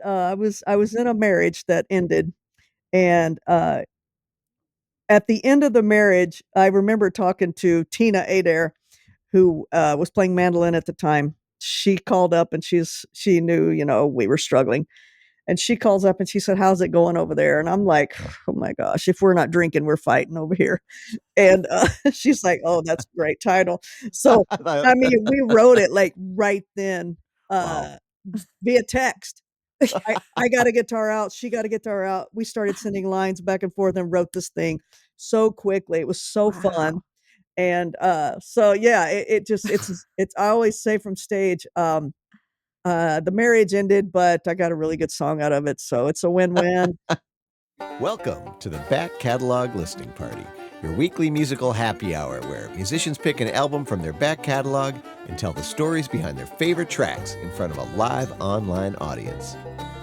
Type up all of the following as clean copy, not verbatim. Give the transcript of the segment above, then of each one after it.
I was in a marriage that ended, and at the end of the marriage, I remember talking to Tina Adair, who was playing mandolin at the time. She called up and she knew, we were struggling. And she calls up and she said, "How's it going over there?" And I'm like, "Oh my gosh, if we're not drinking, we're fighting over here." And she's like, "Oh, that's a great title." So, I mean, we wrote it like right then Wow. uh, via text. I got a guitar out. She got a guitar out. We started sending lines back and forth and wrote this thing so quickly. It was so fun. Wow. And so yeah, it's I always say from stage, the marriage ended, but I got a really good song out of it. So it's a win-win. Welcome to the Back Catalog Listening Party, your weekly musical happy hour where musicians pick an album from their back catalog and tell the stories behind their favorite tracks in front of a live online audience.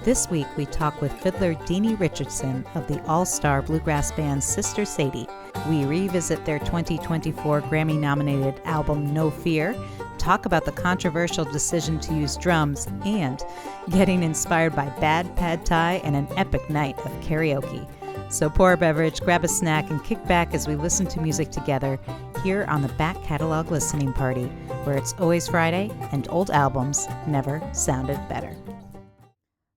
This week, we talk with fiddler Deanie Richardson of the all-star bluegrass band Sister Sadie. We revisit their 2024 Grammy-nominated album No Fear, talk about the controversial decision to use drums, and getting inspired by bad pad thai and an epic night of karaoke. So pour a beverage, grab a snack, and kick back as we listen to music together here on the Back Catalog Listening Party, where it's always Friday and old albums never sounded better.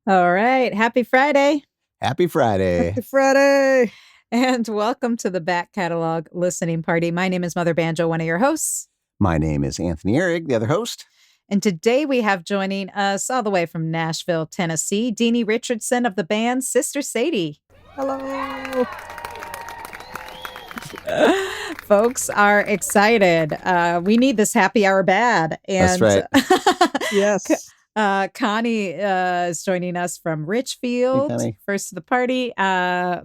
All right. Happy Friday. Happy Friday. Happy Friday. And welcome to the Back Catalog Listening Party. My name is Mother Banjo, one of your hosts. My name is Anthony Ihrig, the other host. And today we have joining us all the way from Nashville, Tennessee, Deanie Richardson of the band Sister Sadie. Hello. Folks are excited. We need this happy hour bad. And That's right. Yes. Connie is joining us from Richfield, Hey, first to the party.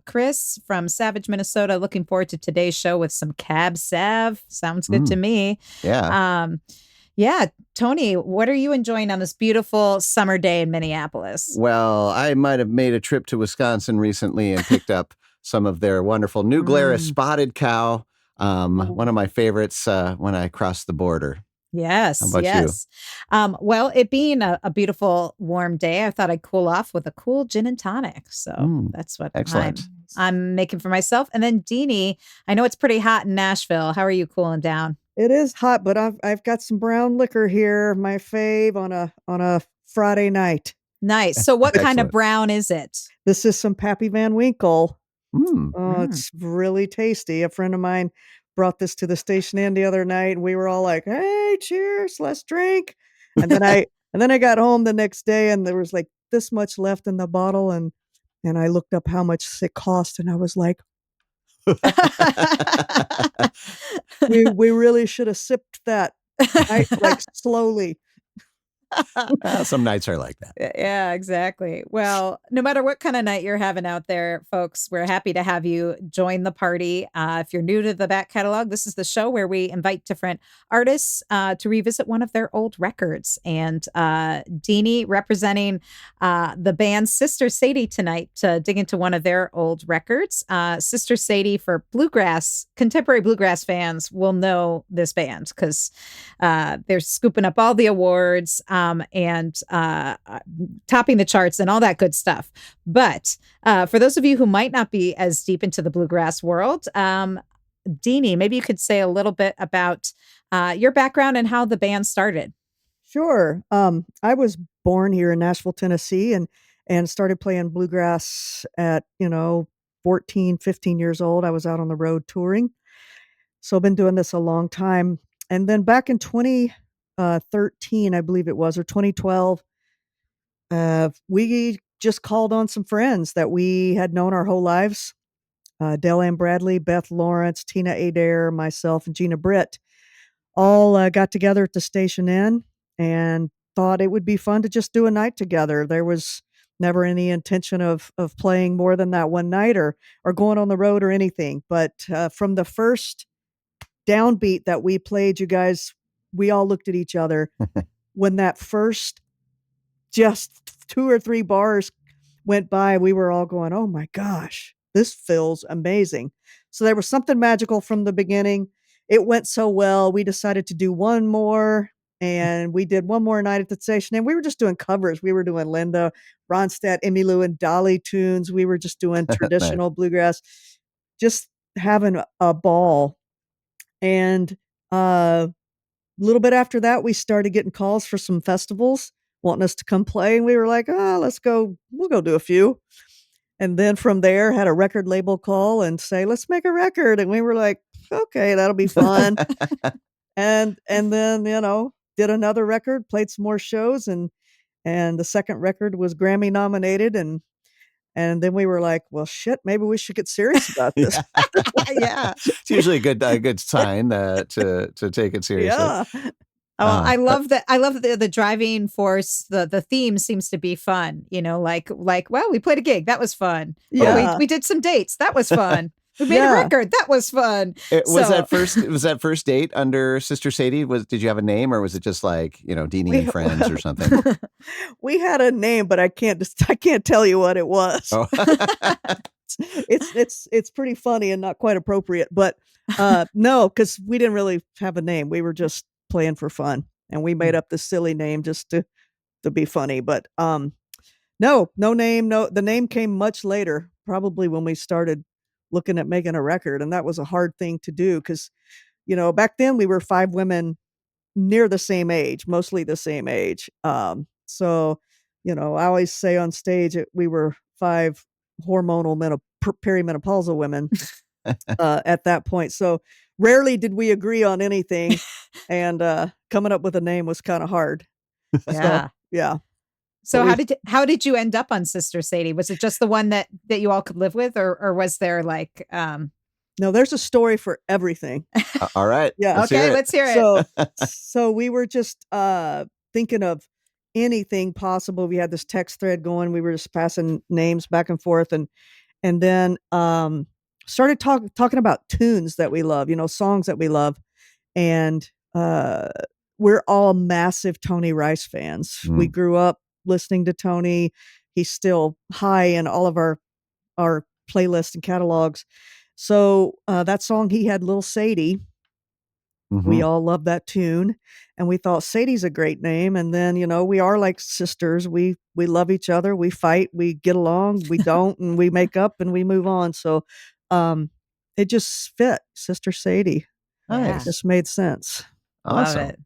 Chris from Savage, Minnesota. Looking forward to today's show with some Cab Sav. Sounds good to me. Yeah. Yeah. Tony, what are you enjoying on this beautiful summer day in Minneapolis? Well, I might have made a trip to Wisconsin recently and picked up some of their wonderful New Glarus spotted cow. One of my favorites when I crossed the border. Yes. How about yes. Well, it being a beautiful warm day, I thought I'd cool off with a cool gin and tonic. So that's what excellent. I'm making for myself. And then Deanie, I know it's pretty hot in Nashville. How are you cooling down? It is hot, but I've got some brown liquor here, my fave on a Friday night. Nice. So what kind of brown is it? This is some Pappy Van Winkle. Oh, it's really tasty. A friend of mine brought this to the station inn the other night, and we were all like, "Hey, cheers, let's drink." And then I got home the next day, and there was like this much left in the bottle, and I looked up how much it cost, and I was like, we really should have sipped that like slowly. Some nights are like that. Yeah, exactly. Well, no matter what kind of night you're having out there, folks, we're happy to have you join the party. If you're new to the Back Catalog, this is the show where we invite different artists to revisit one of their old records. And Deanie representing the band Sister Sadie tonight to dig into one of their old records. Sister Sadie, for bluegrass, contemporary bluegrass fans will know this band because they're scooping up all the awards. And topping the charts and all that good stuff. But for those of you who might not be as deep into the bluegrass world, Deanie, maybe you could say a little bit about your background and how the band started. Sure. I was born here in Nashville, Tennessee, and started playing bluegrass at 14, 15 years old. I was out on the road touring. So I've been doing this a long time. And then back in 2013, I believe it was, or 2012, we just called on some friends that we had known our whole lives. Dell Ann Bradley, Beth Lawrence, Tina Adair, myself, and Gina Britt all got together at the station inn and thought it would be fun to just do a night together. There was never any intention of playing more than that one night or going on the road or anything. But from the first downbeat that we played, you guys, we all looked at each other when that first just 2 or 3 bars went by. We were all going, "Oh my gosh, this feels amazing." So there was something magical from the beginning. It went so well. We decided to do one more, And we did one more night at the station, and we were just doing covers. We were doing Linda Ronstadt, Emmylou, and Dolly tunes. We were just doing Nice. traditional bluegrass, just having a ball. And a little bit after that, we started getting calls for some festivals wanting us to come play. And we were like, oh, let's go. We'll go do a few. And then from there, had a record label call and say, let's make a record. And we were like, okay, that'll be fun. And then, did another record, played some more shows, and the second record was Grammy nominated, and then we were like, well, shit, maybe we should get serious about this. Yeah. It's usually a good sign to take it seriously. Yeah. Oh, I but- love that. I love the driving force. The theme seems to be fun. Like well, we played a gig. That was fun. Yeah. We did some dates. That was fun. We made a Yeah. record. That was fun. Was that first date under Sister Sadie? Did you have a name, or was it just like, Deanie and Friends or something? We had a name, but I can't tell you what it was. Oh. It's pretty funny and not quite appropriate, but no, because we didn't really have a name. We were just playing for fun, and we made up this silly name just to be funny. But no name. No, the name came much later, probably when we started looking at making a record, and that was a hard thing to do because back then we were 5 women near the same age, mostly the same age. So I always say on stage we were 5 hormonal perimenopausal women at that point. So rarely did we agree on anything, and coming up with a name was kind of hard. Yeah. So, yeah. So But how did you end up on Sister Sadie? Was it just the one that you all could live with, or was there like No, there's a story for everything. All right. Yeah. let's hear it. So we were just thinking of anything possible. We had this text thread going. We were just passing names back and forth, and then started talking about tunes that we love, songs that we love, and we're all massive Tony Rice fans. We grew up listening to Tony. He's still high in all of our playlists and catalogs. So that song he had, Little Sadie. We all love that tune, and we thought Sadie's a great name. And then we are like sisters. We love each other. We fight. We get along. We don't, and we make up and we move on. So it just fit, Sister Sadie. Yeah. It just made sense. Awesome. Love it.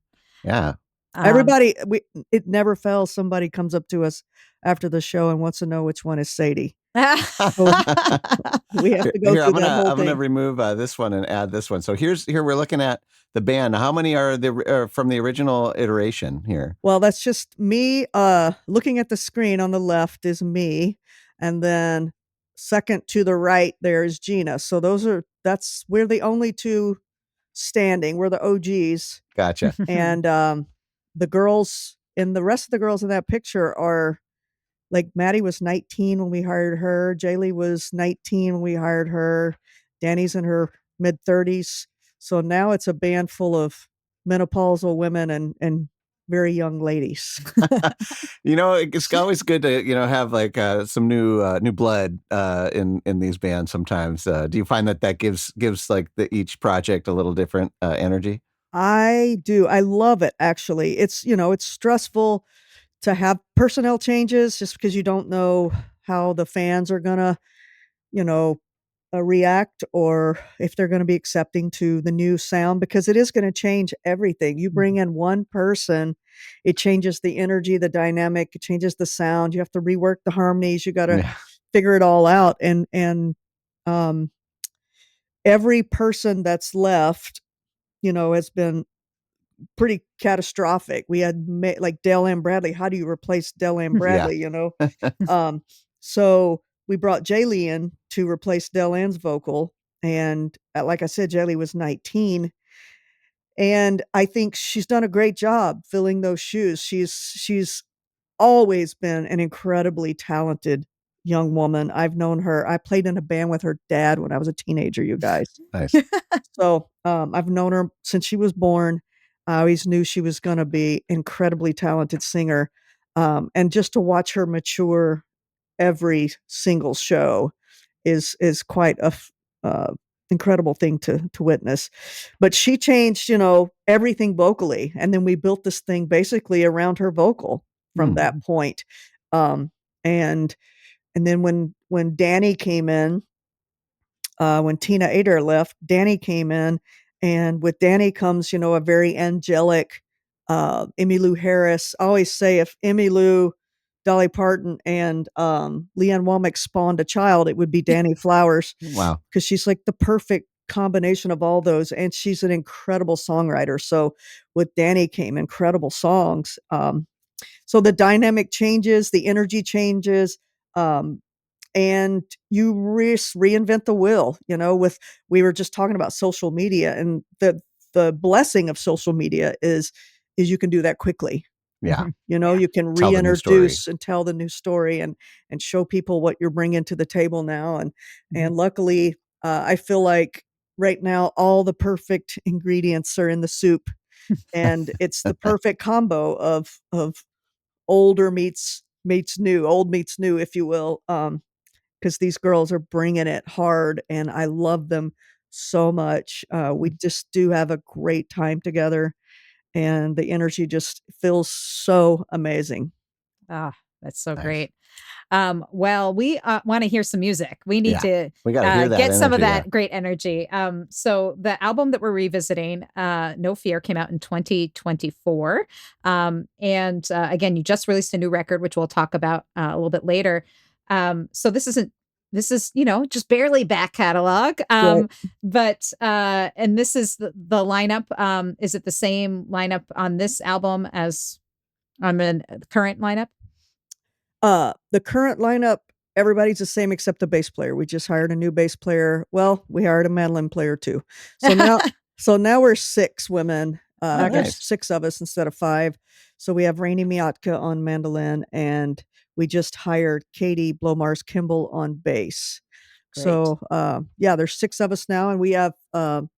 Yeah. Everybody, it never fails. Somebody comes up to us after the show and wants to know which one is Sadie. We have to go Here, through that whole I'm gonna thing. remove this one and add this one. So here we're looking at the band. How many are from the original iteration here? Well, that's just me. Looking at the screen on the left is me, and then second to the right there is Gina. So we're the only 2 standing. We're the OGs, Gotcha. and the girls and the rest of the girls in that picture are like Maddie was 19 when we hired her. Jaylee was 19 when we hired her. Danny's in her mid 30s. So now it's a band full of menopausal women and very young ladies. It's always good to have like some new blood in these bands. Sometimes, do you find that gives like each project a little different energy? I do. I love it. Actually, it's stressful to have personnel changes just because you don't know how the fans are gonna react, or if they're going to be accepting to the new sound, because it is going to change everything. You bring in one person, it changes the energy, the dynamic, it changes the sound. You have to rework the harmonies. You got to figure it all out. And every person that's left, has been pretty catastrophic. We had like Dale Ann Bradley. How do you replace Dale Ann Bradley? So we brought Jaylee in to replace Dale Ann's vocal, and like I said, Jaylee was 19, and I think she's done a great job filling those shoes. She's always been an incredibly talented young woman. I've known her. I played in a band with her dad when I was a teenager, you guys. Nice. So I've known her since she was born. I always knew she was going to be incredibly talented singer. And just to watch her mature every single show is quite a incredible thing to witness. But she changed, everything vocally, and then we built this thing basically around her vocal from that point. Um, and and then when Deanie came in, when Tina Adair left, Deanie came in, and with Deanie comes, a very angelic Emmylou Harris. I always say if Emmylou, Dolly Parton, and Leanne Womack spawned a child, it would be Deanie Flowers. Wow. Because she's like the perfect combination of all those, and she's an incredible songwriter. So with Deanie came incredible songs. So the dynamic changes, the energy changes. And you reinvent the wheel, we were just talking about social media, and the blessing of social media is you can do that quickly. Yeah. You can Tell the new reintroduce story. and tell the new story and show people what you're bringing to the table now. And luckily, I feel like right now all the perfect ingredients are in the soup, and it's the perfect combo of older meets new, old meets new, if you will. Because these girls are bringing it hard, and I love them so much. We just do have a great time together, and the energy just feels so amazing. Ah, that's so Nice. great. Well, we want to hear some music. We need to We got to hear that get some of energy, that great energy. So the album that we're revisiting, No Fear, came out in 2024. And again, you just released a new record, which we'll talk about a little bit later. So this is, just barely back catalog. Right. But and this is the lineup. Is it the same lineup on this album as on the current lineup? The current lineup, everybody's the same except the bass player. We just hired a new bass player. Well, we hired a mandolin player too. So now we're 6 women. Okay. There's 6 of us instead of 5. So we have Rainey Miatka on mandolin, and we just hired Katie Blomars Kimball on bass. Great. So there's 6 of us now, and we have a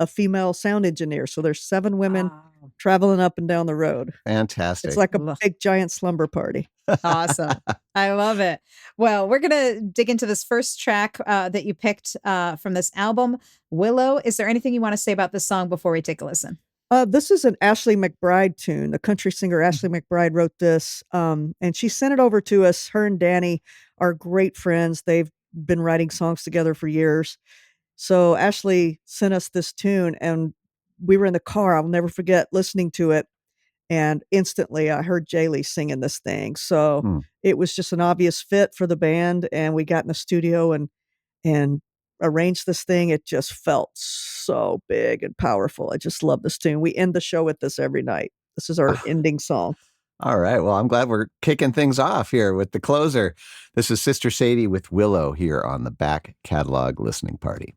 female sound engineer. So there's 7 women traveling up and down the road. Fantastic. It's like a big giant slumber party. Awesome. I love it. Well, we're going to dig into this first track that you picked from this album, Willow. Is there anything you want to say about this song before we take a listen? This is an Ashley McBryde tune. The country singer Ashley McBryde wrote this, and she sent it over to us. Her and Deanie are great friends. They've been writing songs together for years. So Ashley sent us this tune, and we were in the car. I'll never forget listening to it. And instantly I heard Jaylee singing this thing. So it was just an obvious fit for the band. And we got in the studio and arranged this thing. It just felt so big and powerful. I just love this tune. We end the show with this every night. This is our ending song. All right. Well, I'm glad we're kicking things off here with the closer. This is Sister Sadie with Willow here on the Back Catalog Listening Party.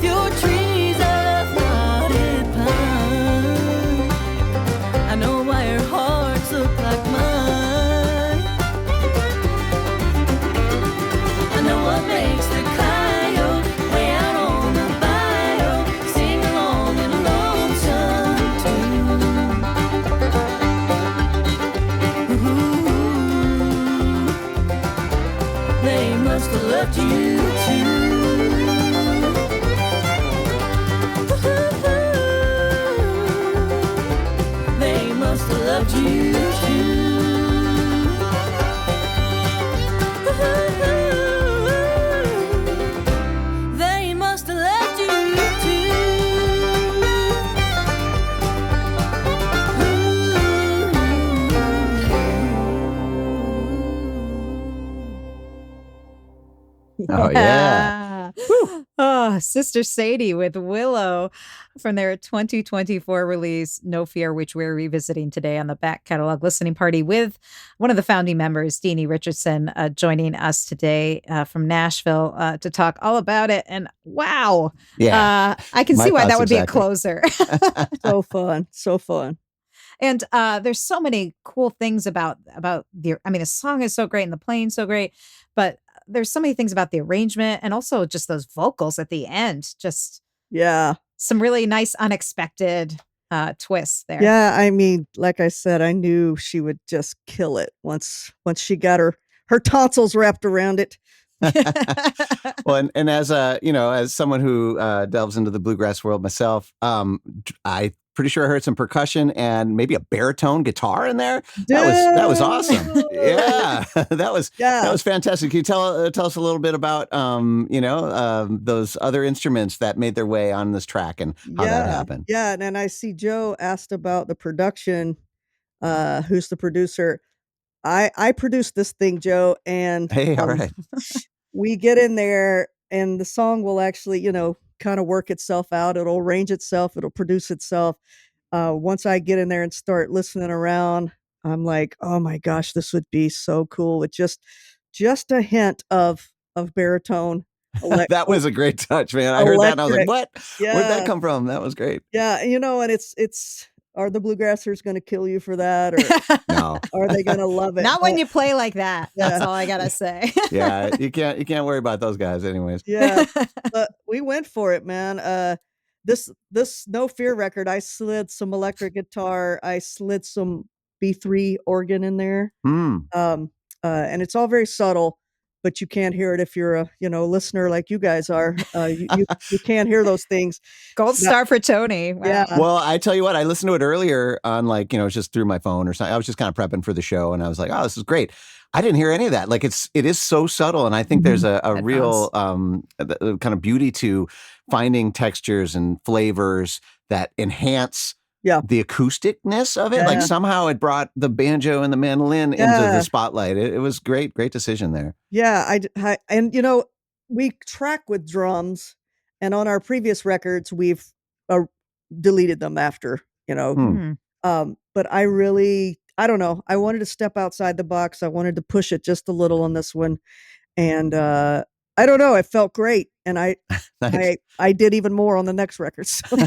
with your trees of knotted pine. I know why your hearts look like mine. I know what makes the coyote way out on the bayou sing along in a lonesome tune. Ooh, they must have loved you too. They must have loved you too. They must have loved you Oh, yeah. Oh, Sister Sadie with Willow from their 2024 release, No Fear, which we're revisiting today on the Back Catalog Listening Party with one of the founding members, Deanie Richardson, joining us today from Nashville to talk all about it. And wow, Yeah. I can My see why that thoughts would be a exactly. closer. So fun. So fun. And there's so many cool things about the. I mean, the song is so great and the playing so great, but there's so many things about the arrangement and also just those vocals at the end. Just Yeah. some really nice, unexpected twists there. Yeah. I mean, like I said, I knew she would just kill it once she got her tonsils wrapped around it. Well, and as as someone who delves into the bluegrass world myself, I pretty sure I heard some percussion and maybe a baritone guitar in there. That was awesome. Yeah, that was fantastic. Can you tell us a little bit about those other instruments that made their way on this track and how that happened? Yeah, and then I see Joe asked about the production. Who's the producer? I produced this thing, Joe, and Hey, all right. we get in there and the song will actually, kind of work itself out. It'll arrange itself, it'll produce itself. Once I get in there and start listening around, I'm like, oh my gosh, this would be so cool with just a hint of baritone. That was a great touch, man. I heard that and I was like, what? Yeah. Where'd that come from? That was great. Yeah, and it's are the bluegrassers going to kill you for that, or No. are they going to love it? Not when you play like that. That's Yeah. all I gotta say. Yeah, you can't worry about those guys anyways. Yeah, but we went for it, man. This No Fear record, I slid some electric guitar, I slid some B3 organ in there, Hmm. and it's all very subtle, but you can't hear it if you're a listener like you guys are. You can't hear those things. Gold star for Tony. Wow. Yeah. Well, I tell you what, I listened to it earlier on just through my phone or something. I was just kind of prepping for the show and I was like, oh, this is great. I didn't hear any of that. Like it is so subtle. And I think there's a real kind of beauty to finding textures and flavors that enhance the acousticness of it. Like somehow it brought the banjo and the mandolin into the spotlight. It was great decision there. Yeah, and we track with drums, and on our previous records we've deleted them after, but I don't know. I wanted to step outside the box. I wanted to push it just a little on this one, and I don't know. It felt great, and Nice. I did even more on the next record. So.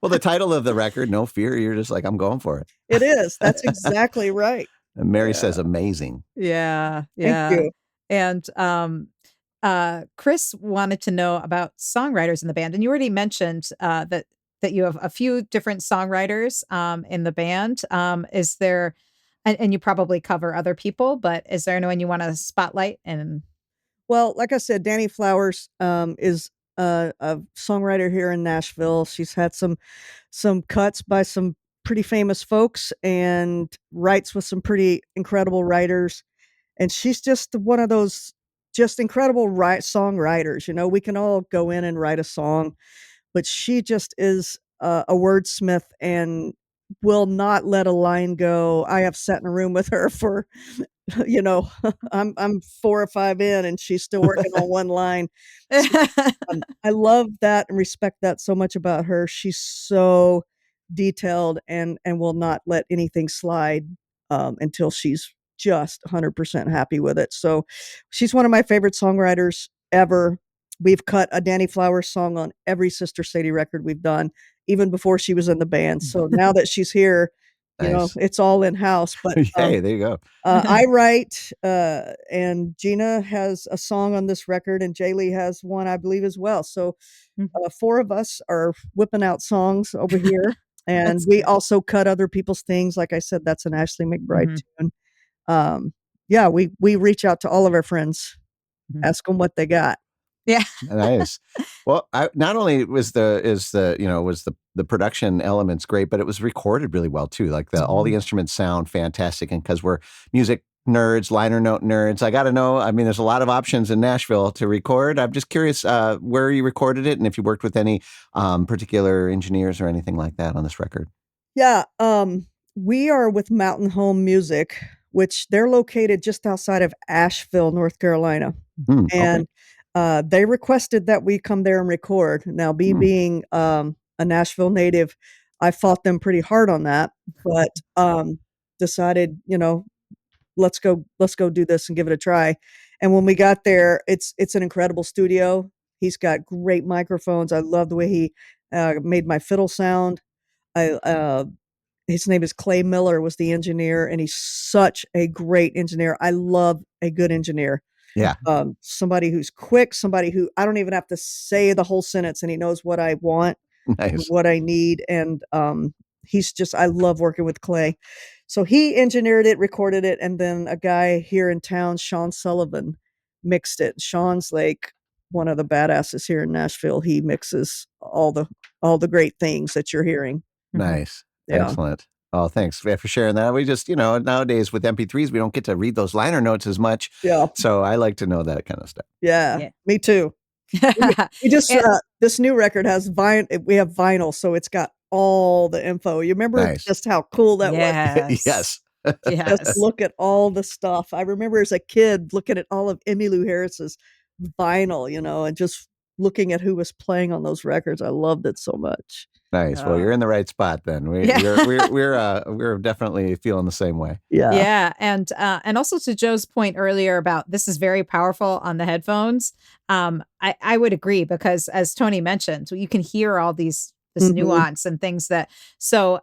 Well, the title of the record, No Fear, you're just like, I'm going for it. It is. That's exactly right. And Mary says amazing. Yeah. Thank you. And Chris wanted to know about songwriters in the band, and you already mentioned that you have a few different songwriters in the band. Is there, and you probably cover other people, but is there anyone you want to spotlight? And well, like I said, Danny Flowers is a songwriter here in Nashville. She's had some cuts by some pretty famous folks and writes with some pretty incredible writers. And she's just one of those just incredible songwriters. We can all go in and write a song, but she just is a wordsmith and will not let a line go. I have sat in a room with her for, I'm 4 or 5 in and she's still working on one line. I love that and respect that so much about her. She's so detailed and will not let anything slide until she's just 100% happy with it. So she's one of my favorite songwriters ever. we've cut a Danny Flowers song on every Sister Sadie record we've done, even before she was in the band. So now that she's here, Nice. it's all in house. But Hey, there you go. I write, and Gina has a song on this record, and Jay Lee has one, I believe, as well. So four of us are whipping out songs over here, and we also cut other people's things. Like I said, that's an Ashley McBride tune. Yeah, we reach out to all of our friends, ask them what they got. Yeah. Nice. Well, not only was the production elements great, but it was recorded really well too. Like all the instruments sound fantastic, and because we're music nerds, liner note nerds, I got to know. I mean, there's a lot of options in Nashville to record. I'm just curious where you recorded it, and if you worked with any particular engineers or anything like that on this record. Yeah, we are with Mountain Home Music, which they're located just outside of Asheville, North Carolina, and they requested that we come there and record. Now, being a Nashville native, I fought them pretty hard on that, but decided, let's go do this and give it a try. And when we got there, it's an incredible studio. He's got great microphones. I love the way he made my fiddle sound. His name is Clay Miller, was the engineer, and he's such a great engineer. I love a good engineer. Yeah. Somebody who's quick, somebody who I don't even have to say the whole sentence, and he knows what I want, what I need. And I love working with Clay. So he engineered it, recorded it, and then a guy here in town, Sean Sullivan, mixed it. Sean's like one of the badasses here in Nashville. He mixes all the great things that you're hearing. Nice. Yeah. Excellent. Oh, thanks for sharing that. We just, nowadays with MP3s, we don't get to read those liner notes as much. Yeah. So I like to know that kind of stuff. Yeah. Me too. We just, this new record has we have vinyl, so it's got all the info. You remember just how cool that was? Yes. Just look at all the stuff. I remember as a kid looking at all of Emmylou Harris's vinyl, and just looking at who was playing on those records. I loved it so much. Nice. Well, you're in the right spot then. We're definitely feeling the same way. Yeah. Yeah. And also to Joe's point earlier about this is very powerful on the headphones. I would agree, because as Tony mentioned, you can hear all this nuance and things so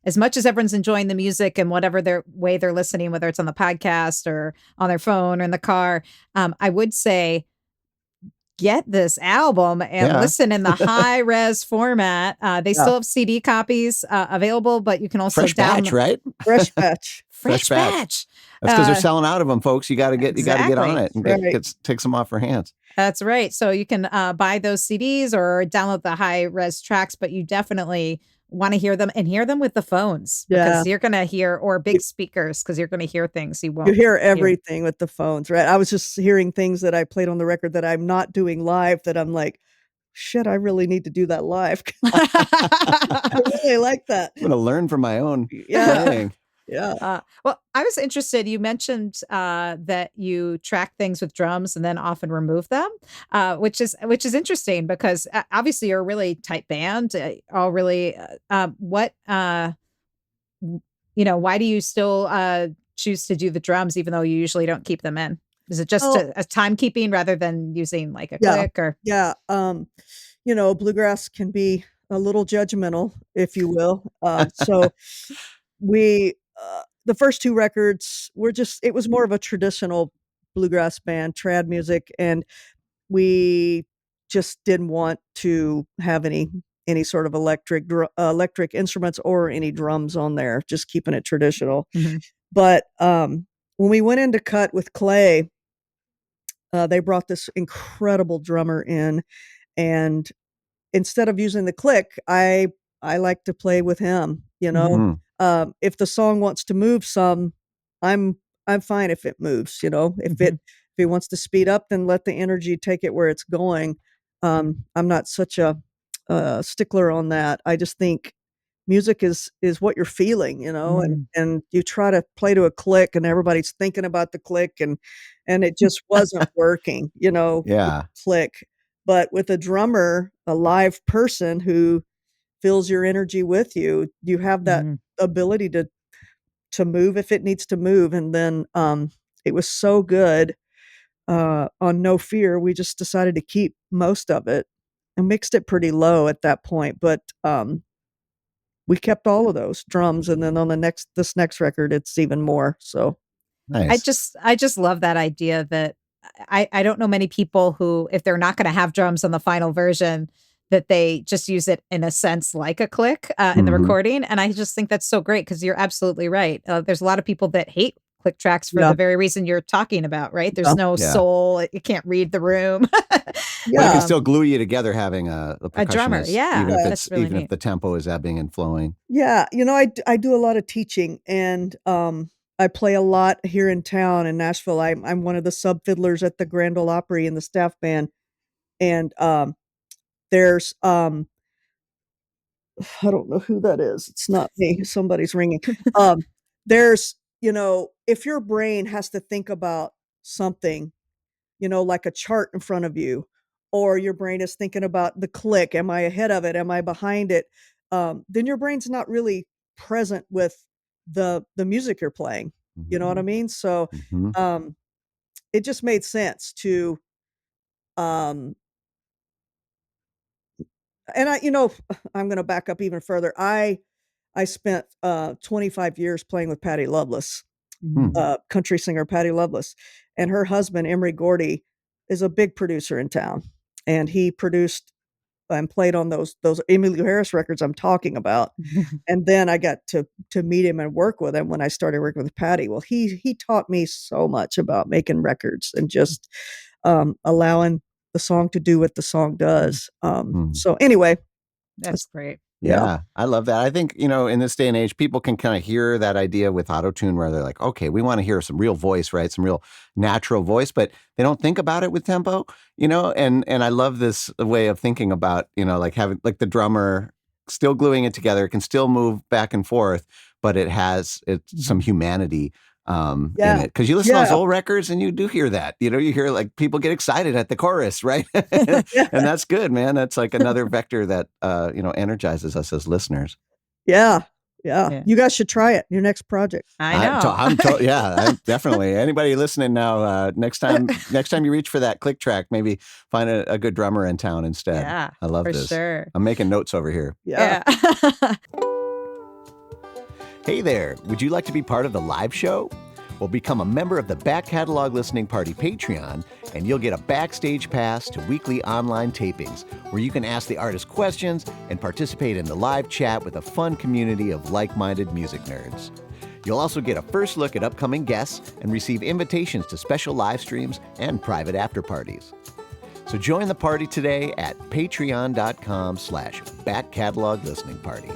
as much as everyone's enjoying the music and whatever way they're listening, whether it's on the podcast or on their phone or in the car, I would say, get this album and listen in the high res format. They still have CD copies available, but you can also fresh batch, right? Fresh batch. Fresh batch. That's because they're selling out of them, folks. You got to get on it and take some off our hands. That's right. So you can buy those CDs or download the high res tracks, but you definitely want to hear them with the phones, because you're going to hear, or big speakers, because you're going to hear things you hear everything with the phones, right? I was just hearing things that I played on the record that I'm not doing live, that I'm like, shit, I really need to do that live. I really like that. I'm going to learn from my own playing. Yeah. Well, I was interested. You mentioned that you track things with drums and then often remove them, which is interesting, because obviously you're a really tight band. All really, why do you still choose to do the drums even though you usually don't keep them in? Is it just a timekeeping rather than using like a click or? Yeah. Bluegrass can be a little judgmental, if you will. So the first two records it was more of a traditional bluegrass band, trad music, and we just didn't want to have any sort of electric instruments or any drums on there, just keeping it traditional. But when we went in to cut with Clay, they brought this incredible drummer in, and instead of using the click, I like to play with him, if the song wants to move some, I'm fine if it moves, if it wants to speed up, then let the energy take it where it's going. I'm not such a stickler on that. I just think music is what you're feeling, and you try to play to a click and everybody's thinking about the click, and it just wasn't working, click. But with a drummer, a live person who feels your energy with you, you have that ability to move if it needs to move. And then it was so good on No Fear, we just decided to keep most of it and mixed it pretty low at that point. But we kept all of those drums, and then on this next record, it's even more. So Nice. I just love that idea that I don't know many people who, if they're not going to have drums on the final version, that they just use it in a sense like a click in the Mhm. recording. And I just think that's so great because you're absolutely right. There's a lot of people that hate click tracks for Yeah. the very reason you're talking about, right? There's Yeah. no Yeah. soul. It can't read the room. But it Yeah. can still glue you together having a drummer, percussionist, yeah, even if that's really even if neat. the tempo is ebbing and flowing. Yeah, I do a lot of teaching, and I play a lot here in town in Nashville. I'm one of the sub fiddlers at the Grand Ole Opry in the staff band, and there's I don't know who that is. It's not me. Somebody's ringing. There's if your brain has to think about something, like a chart in front of you, or your brain is thinking about the click. Am I ahead of it? Am I behind it? Then your brain's not really present with the music you're playing. You know what I mean? So Mhm. it just made sense to um and I'm going to back up even further. I spent 25 years playing with Patty Loveless, country singer Patty Loveless, and her husband Emery Gordy is a big producer in town, and he produced and played on those Emmylou Harris records I'm talking about. And then I got to meet him and work with him when I started working with Patty. Well, he taught me so much about making records and just allowing the song to do what the song does. So anyway, That's great. Yeah, I love that. I think, in this day and age, people can kind of hear that idea with autotune where they're like, okay, we want to hear some real voice, right? Some real natural voice, but they don't think about it with tempo, and I love this way of thinking about, like having like the drummer still gluing it together. It can still move back and forth, but it's some humanity in Yeah. it. Because you listen to those Yeah. old records and you do hear that, you hear like people get excited at the chorus, right? And that's good, man. That's like another vector that, energizes us as listeners. Yeah. Yeah. You guys should try it. Your next project. I know. I'm definitely. Anybody listening now, next time you reach for that click track, maybe find a good drummer in town instead. Yeah, I love for this. sure. I'm making notes over here. Yeah. Hey there, would you like to be part of the live show? Well, become a member of the Back Catalog Listening Party Patreon, and you'll get a backstage pass to weekly online tapings, where you can ask the artist questions and participate in the live chat with a fun community of like-minded music nerds. You'll also get a first look at upcoming guests and receive invitations to special live streams and private after parties. So join the party today at patreon.com/Back Catalog Listening Party.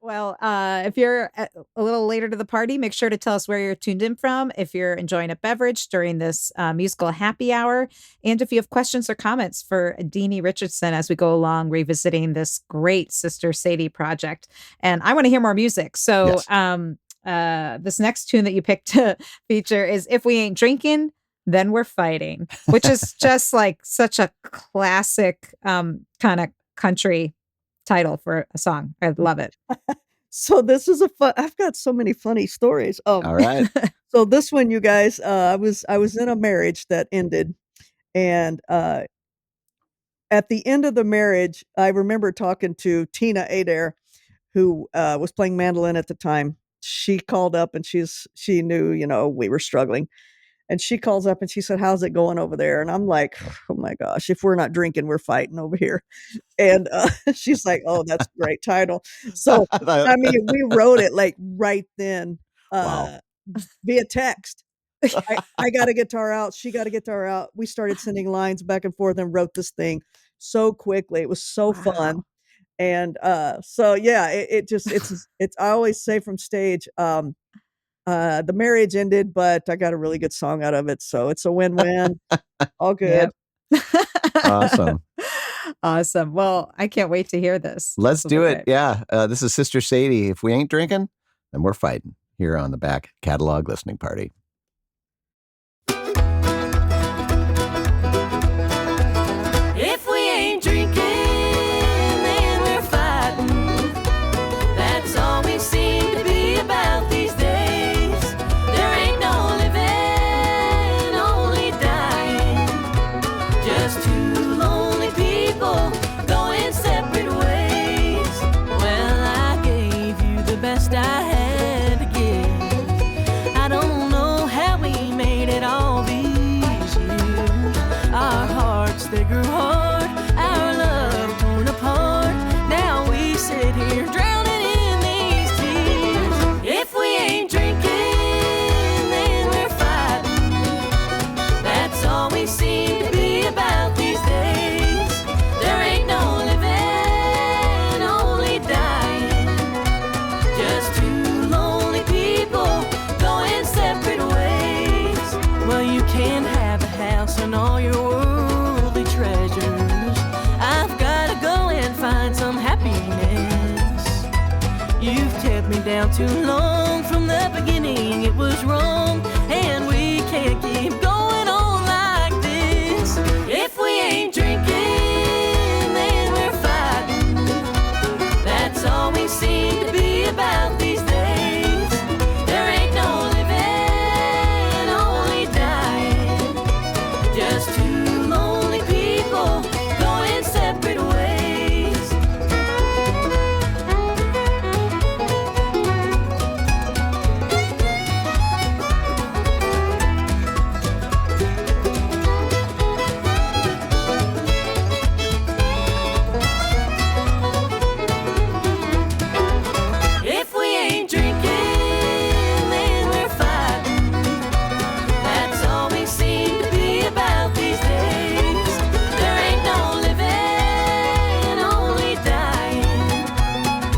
Well, if you're a little later to the party, make sure to tell us where you're tuned in from, if you're enjoying a beverage during this musical happy hour, and if you have questions or comments for Deanie Richardson as we go along revisiting this great Sister Sadie project. And I want to hear more music. So Yes. this next tune that you picked to feature is If We Ain't Drinking, Then We're Fighting, which is just like such a classic kind of country title for a song. I love it. So this is I've got so many funny stories. All right. So this one, you guys, I was in a marriage that ended, and at the end of the marriage, I remember talking to Tina Adair, who was playing mandolin at the time. She called up and she knew, we were struggling. And she calls up and she said, "How's it going over there?" And I'm like, "Oh my gosh, if we're not drinking, we're fighting over here." And she's like, "Oh, that's a great title." So, I mean, we wrote it like right then Wow. via text. I got a guitar out. She got a guitar out. We started sending lines back and forth and wrote this thing so quickly. It was so fun. And so yeah, it's I always say from stage, the marriage ended, but I got a really good song out of it. So it's a win-win. All good. Yep. Awesome. Awesome. Well, I can't wait to hear this. Let's This will do be it. great. Yeah. This is Sister Sadie. If we ain't drinking, then we're fighting here on the Back Catalog Listening Party. If we ain't drinking, then we're fighting. That's all we seem to be about these days. Can't have a house and all your worldly treasures. I've gotta go and find some happiness. You've kept me down too long. From the beginning it was wrong, and we can't keep going on like this. If we ain't drinking, then we're fighting. That's all we seem to be about these days. There ain't no living, only dying. Just two lonely people going separate ways. If we ain't drinking, then we're fighting. That's all we seem to be about these days. There ain't no living, only dying.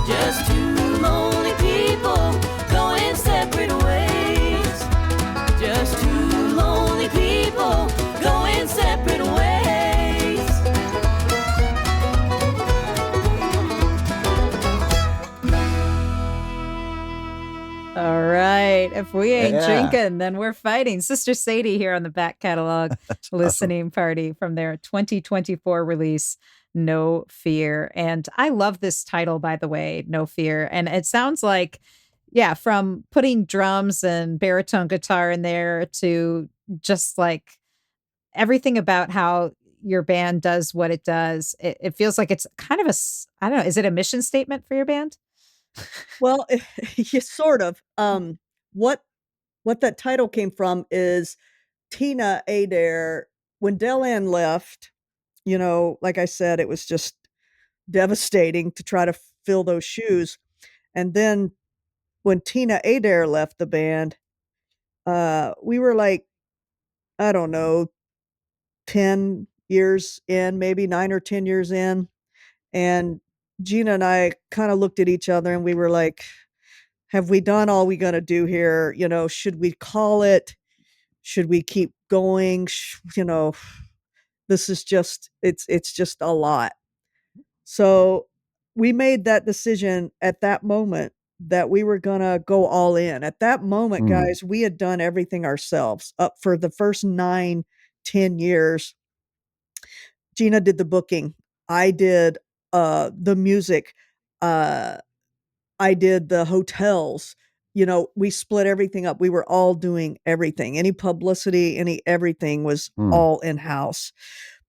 Just two lonely people going separate ways. Just two lonely people going separate ways. All right. If we ain't Yeah. drinking, then we're fighting. Sister Sadie here on the back catalog listening party from their 2024 release, No Fear. And I love this title, by the way, No Fear. And it sounds like, yeah, from putting drums and baritone guitar in there to just like everything about how your band does what it does. It feels like it's kind of I don't know, is it a mission statement for your band? Well, yeah, sort of. What that title came from is Tina Adair. When Delanne left, like I said, it was just devastating to try to fill those shoes. And then when Tina Adair left the band, we were like, I don't know, 10 years in, maybe 9 or 10 years in. And Gina and I kind of looked at each other and we were like, have we done all we gonna do here? Should we call it? Should we keep going? This is just it's just a lot. So we made that decision at that moment that we were gonna go all in. At that moment, guys, we had done everything ourselves up for the first 9, 10 years. Gina did the booking. I did the music. I did the hotels. We split everything up. We were all doing everything. Any publicity, any everything was all in-house.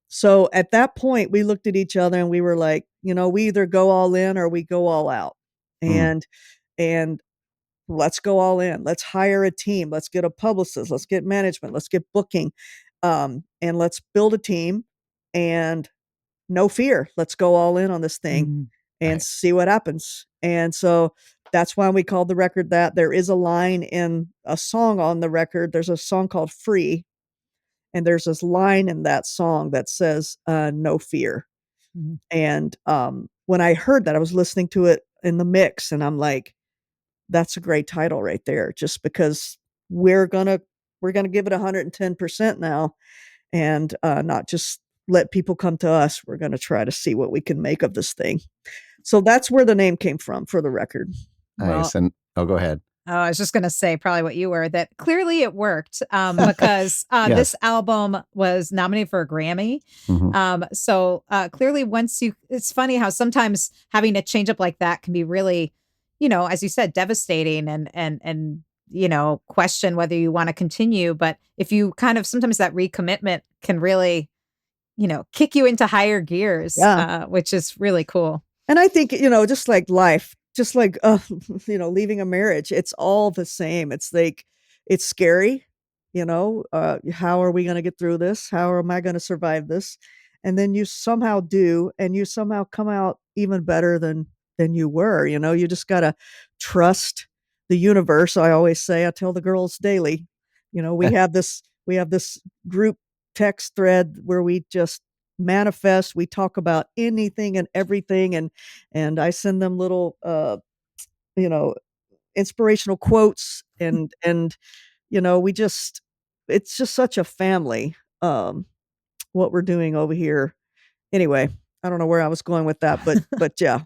So at that point, we looked at each other and we were like, we either go all in or we go all out. And let's go all in. Let's hire a team. Let's get a publicist. Let's get management. Let's get booking. And let's build a team and no fear. Let's go all in on this thing and see what happens. And so that's why we called the record that. There is a line in a song on the record. There's a song called Free. And there's this line in that song that says, no fear. And when I heard that, I was listening to it in the mix and I'm like, that's a great title right there, just because we're gonna give it 110% now and not just let people come to us. We're going to try to see what we can make of this thing. So that's where the name came from for the record. Nice. And go ahead. Oh, I was just going to say probably what you were, that clearly it worked because Yes. this album was nominated for a Grammy. So clearly it's funny how sometimes having a change up like that can be really, as you said, devastating and question whether you want to continue. But if you kind of, sometimes that recommitment can really, kick you into higher gears, which is really cool. And I think, just like life, just like, leaving a marriage, it's all the same. It's like, it's scary, how are we going to get through this? How am I going to survive this? And then you somehow do, and you somehow come out even better than you were. You just got to trust the universe. I always say, I tell the girls daily, we have this group text thread where we just manifest. We talk about anything and everything, and I send them little inspirational quotes, and we just it's just such a family, what we're doing over here. Anyway, I don't know where I was going with that, but yeah.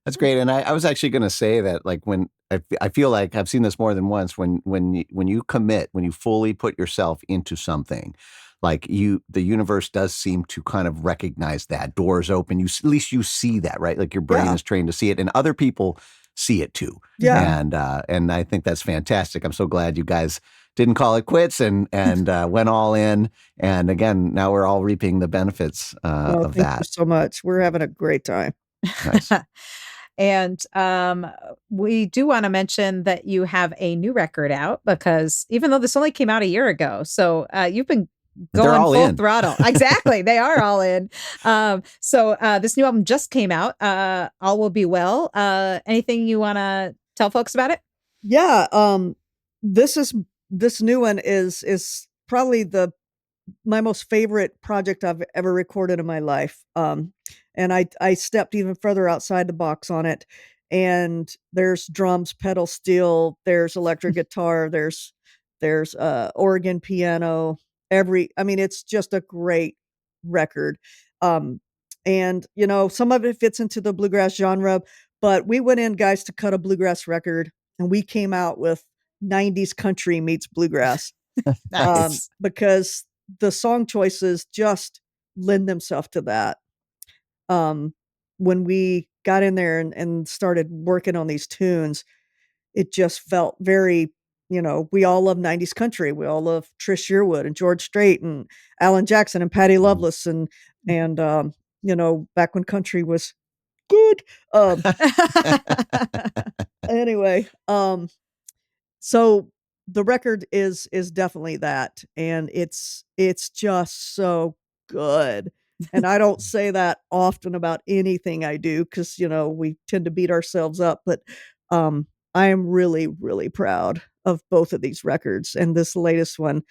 That's great. And I was actually going to say that, like, when I feel like I've seen this more than once, when you commit, when you fully put yourself into something, like the universe does seem to kind of recognize that. Doors open. At least you see that, right? Like your brain Yeah. is trained to see it, and other people see it too. Yeah. And I think that's fantastic. I'm so glad you guys didn't call it quits and went all in. And again, now we're all reaping the benefits Oh, of thank you that. so much. We're having a great time. Nice. And we do want to mention that you have a new record out, because even though this only came out a year ago, so you've been They're going all full in. throttle. Exactly. They are all in. So this new album just came out, All Will Be Well. Anything you want to tell folks about it? Yeah. This new one is probably my most favorite project I've ever recorded in my life. And I stepped even further outside the box on it. And there's drums, pedal steel, there's electric guitar, there's organ, piano, I mean, it's just a great record. And some of it fits into the bluegrass genre, but we went in, guys, to cut a bluegrass record, and we came out with 90s country meets bluegrass. Nice. Because the song choices just lend themselves to that. When we got in there and started working on these tunes, it just felt very, we all love 90s country. We all love Trish Yearwood and George Strait and Alan Jackson and Patty Loveless and back when country was good. Anyway, so the record is definitely that, and it's just so good. And I don't say that often about anything I do, because we tend to beat ourselves up, but I am really, really proud of both of these records. And this latest one,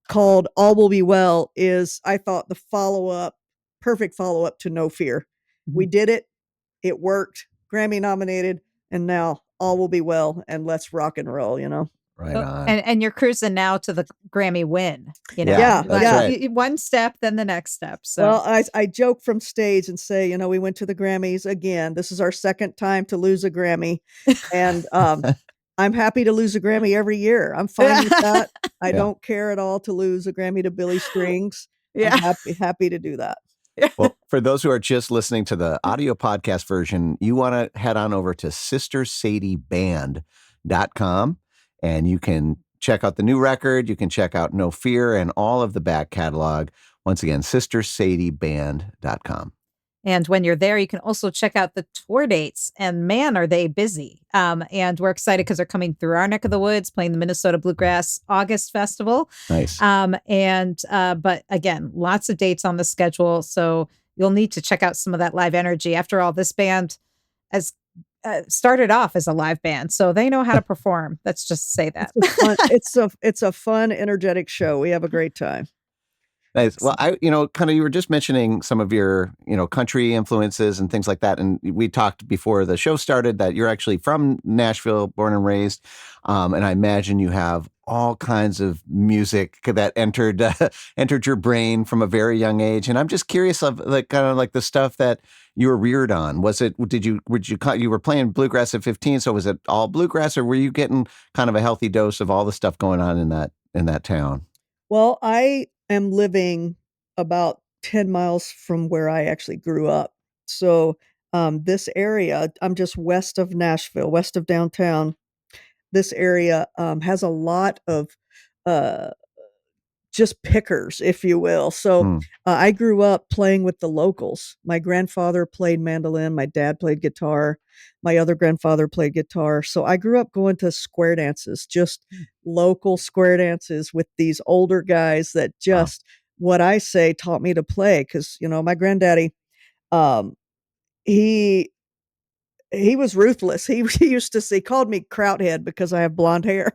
called All Will Be Well, is, I thought, the perfect follow-up to No Fear. We did it. It worked. Grammy nominated, and now All Will Be Well, and let's rock and roll, Right on. And you're cruising now to the Grammy win. Yeah, that's yeah. right. One step, then the next step. So Well, I joke from stage and say, we went to the Grammys again. This is our second time to lose a Grammy. And I'm happy to lose a Grammy every year. I'm fine with that. I don't care at all to lose a Grammy to Billy Strings. Yeah. I'm happy to do that. Well, for those who are just listening to the audio podcast version, you want to head on over to sistersadieband.com, and you can check out the new record. You can check out No Fear and all of the back catalog. Once again, sistersadieband.com. And when you're there, you can also check out the tour dates. And man, are they busy. And we're excited because they're coming through our neck of the woods, playing the Minnesota Bluegrass August Festival. Nice. But again, lots of dates on the schedule. So you'll need to check out some of that live energy. After all, this band has started off as a live band, so they know how to perform. Let's just say that. It's a fun, energetic show. We have a great time. Nice. Well, you were just mentioning some of your, country influences and things like that. And we talked before the show started that you're actually from Nashville, born and raised. And I imagine you have all kinds of music that entered your brain from a very young age. And I'm just curious of the stuff that you were reared on. You were playing bluegrass at 15. So was it all bluegrass, or were you getting kind of a healthy dose of all the stuff going on in that town? Well, I am living about 10 miles from where I actually grew up. So this area, I'm just west of Nashville, west of downtown. This area has a lot of just pickers, if you will. So I grew up playing with the locals. My grandfather played mandolin. My dad played guitar. My other grandfather played guitar. So I grew up going to square dances, just local square dances with these older guys that just, what I say, taught me to play. Because, my granddaddy, he was ruthless. He used to say, called me Krauthead because I have blonde hair.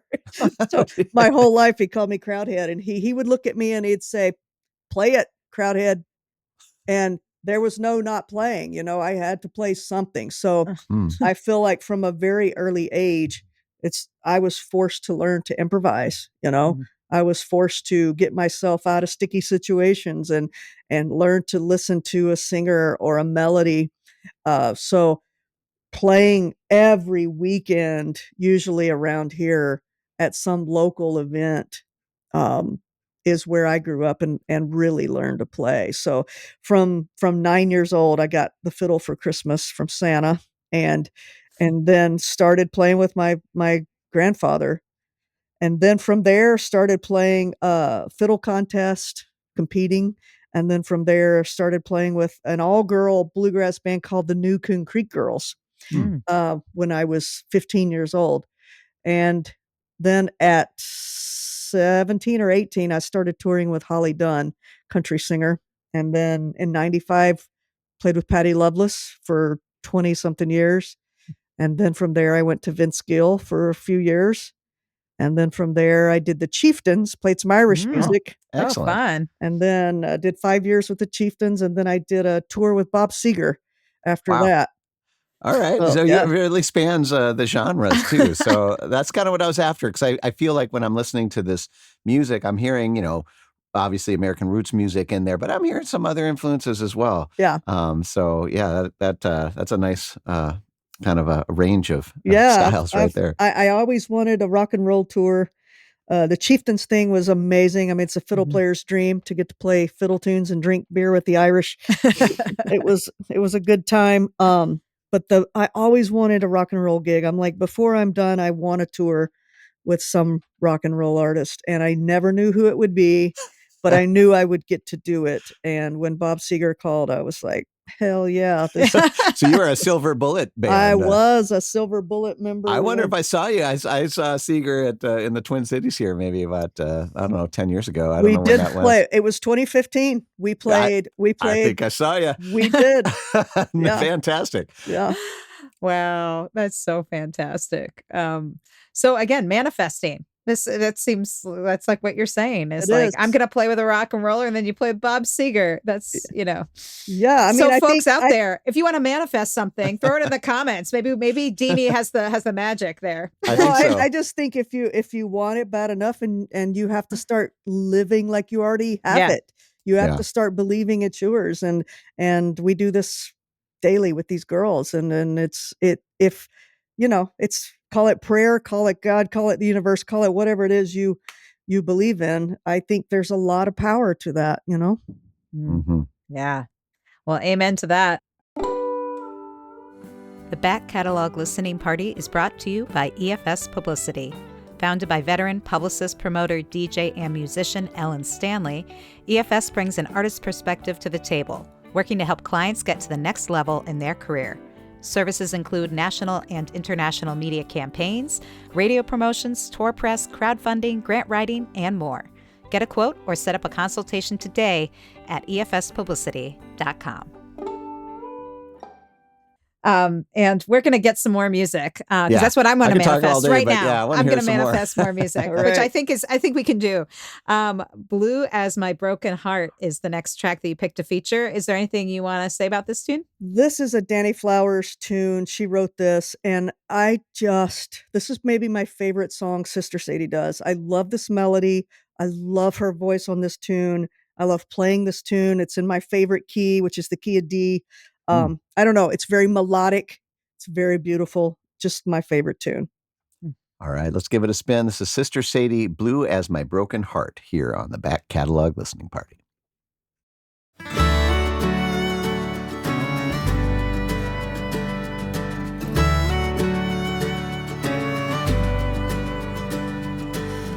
So my whole life he called me Krauthead, and he would look at me and he'd say, "Play it, Krauthead." And there was no not playing, I had to play something. So I feel like from a very early age, I was forced to learn to improvise, I was forced to get myself out of sticky situations and learn to listen to a singer or a melody. So playing every weekend, usually around here at some local event, um, is where I grew up and really learned to play. So from 9 years old, I got the fiddle for Christmas from Santa, and then started playing with my grandfather, and then from there started playing fiddle contest, competing, and then from there started playing with an all-girl bluegrass band called the New Coon Creek Girls Mm. when I was 15 years old. And then at 17 or 18, I started touring with Holly Dunn, country singer. And then in 95, played with Patty Loveless for 20 something years. And then from there, I went to Vince Gill for a few years. And then from there, I did the Chieftains, played some Irish Mm. music. Oh, Excellent. fun. And then did 5 years with the Chieftains. And then I did a tour with Bob Seger after Wow. that. All right. So, So yeah. it really spans the genres too. So that's kind of what I was after. Because I feel like when I'm listening to this music, I'm hearing, obviously American roots music in there, but I'm hearing some other influences as well. Yeah. So yeah, that's a nice kind of a range of Yeah, styles right there. I always wanted a rock and roll tour. The Chieftains thing was amazing. I mean, it's a fiddle Mhm. player's dream to get to play fiddle tunes and drink beer with the Irish. It was a good time. But I always wanted a rock and roll gig. I'm like, before I'm done, I want a tour with some rock and roll artist, and I never knew who it would be, but I knew I would get to do it. And when Bob Seger called, I was like, hell yeah. So you were a Silver Bullet band. I was a Silver Bullet member. I wonder if I saw you. I saw Seeger in the Twin Cities here maybe about, I don't know, 10 years ago. I don't know when that was. Play. It was 2015. We played. I think I saw you. We did. Yeah. Fantastic. Yeah. Wow, that's so fantastic. So again, manifesting. That's like what you're saying. It's It like is. I'm gonna play with a rock and roller, and then you play with Bob Seger. That's Yeah. I mean, so I folks think out there, if you want to manifest something, throw it in the comments. Maybe Deanie has the magic there. I think so. I just think if you want it bad enough and you have to start living like you already have Yeah. it. You have Yeah. to start believing it's yours. And we do this daily with these girls. And it's call it prayer, call it God, call it the universe, call it whatever it is you believe in. I think there's a lot of power to that, Mm. Mm-hmm. Yeah. Well, amen to that. The Back Catalog Listening Party is brought to you by EFS Publicity. Founded by veteran publicist, promoter, DJ, and musician Ellen Stanley, EFS brings an artist's perspective to the table, working to help clients get to the next level in their career. Services include national and international media campaigns, radio promotions, tour press, crowdfunding, grant writing, and more. Get a quote or set up a consultation today at efspublicity.com. And we're going to get some more music because Yeah. that's what I'm going I to can talk all manifest day, right but now. yeah, I wanna I'm hear going to some more. manifest more music, All which right. I think we can do. Blue as My Broken Heart is the next track that you picked to feature. Is there anything you want to say about this tune? This is a Danny Flowers tune. She wrote this, and this is maybe my favorite song Sister Sadie does. I love this melody. I love her voice on this tune. I love playing this tune. It's in my favorite key, which is the key of D. I don't know. It's very melodic. It's very beautiful. Just my favorite tune. All right, let's give it a spin. This is Sister Sadie, Blue as My Broken Heart, here on the Back Catalog Listening Party.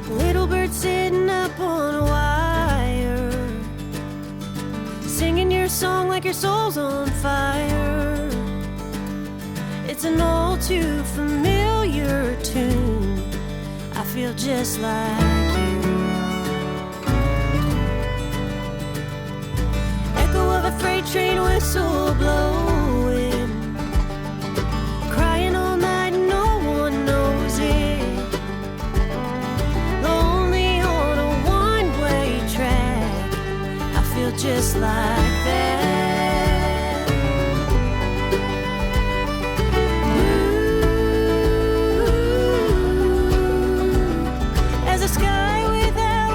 Little bird sitting up on a wire, singing your song like your soul's on fire. It's an all too familiar tune. I feel just like you. Echo of a freight train whistle blowing, crying all night, no one knows it. Lonely on a one-way track, I feel just like that. Ooh, as a sky without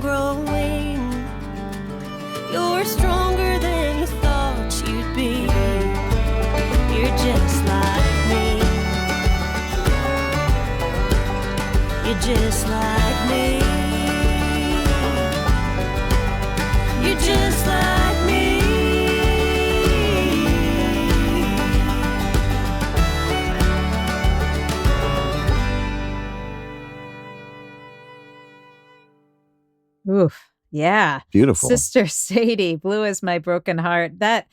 growing. You're stronger than you thought you'd be. You're just like me. You're just like me. You're just like me. Oof. Yeah. Beautiful. Sister Sadie, Blue is My Broken Heart. That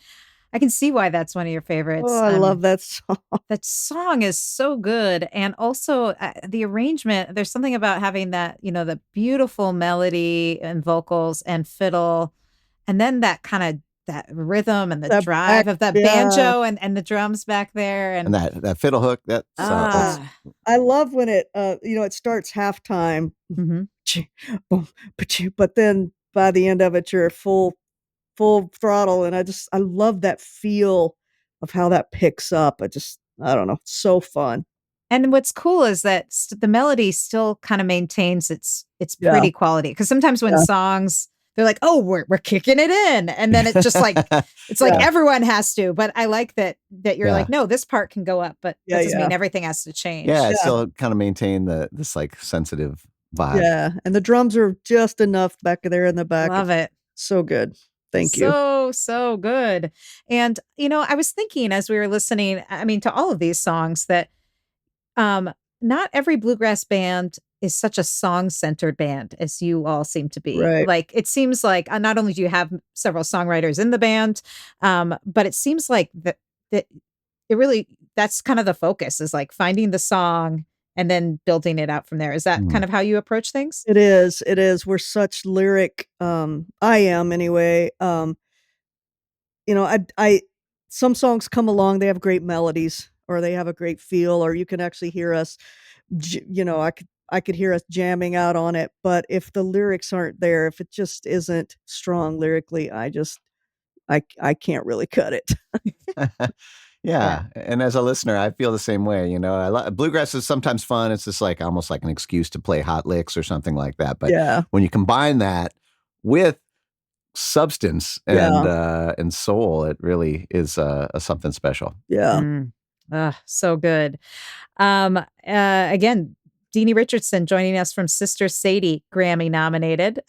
I can see why that's one of your favorites. Oh, I love that song. That song is so good. And also the arrangement, there's something about having that, the beautiful melody and vocals and fiddle. And then that kind of that rhythm and the That drive back- of that yeah. banjo and the drums back there. And that fiddle hook, that's I love when it, it starts halftime, mhm. boom, but then by the end of it, you're full throttle. And I love that feel of how that picks up. I don't know. It's so fun. And what's cool is that the melody still kind of maintains its Yeah. pretty quality. Because sometimes when songs, they're like, oh, we're kicking it in. And then it's just like, it's like everyone has to. But I like that you're like, no, this part can go up, but that doesn't mean everything has to change. Yeah, it still kind of maintain this like sensitive vibe. Yeah. And the drums are just enough back there in the back. Love it. So good. Thank you. So good. And, I was thinking as we were listening, to all of these songs that not every bluegrass band is such a song-centered band as you all seem to be. Right. Like, it seems like not only do you have several songwriters in the band, but it seems like that it really, that's kind of the focus, is like finding the song and then building it out from there. Is that kind of how you approach things? It is. We're such lyric. I am anyway. I some songs come along, they have great melodies or they have a great feel, or you can actually hear us, I could hear us jamming out on it. But if the lyrics aren't there, if it just isn't strong lyrically, I can't really cut it. Yeah. And as a listener, I feel the same way. Bluegrass is sometimes fun. It's just like almost like an excuse to play hot licks or something like that. But when you combine that with substance and soul, it really is something special. Yeah. So good. Again, Deanie Richardson joining us from Sister Sadie, Grammy-nominated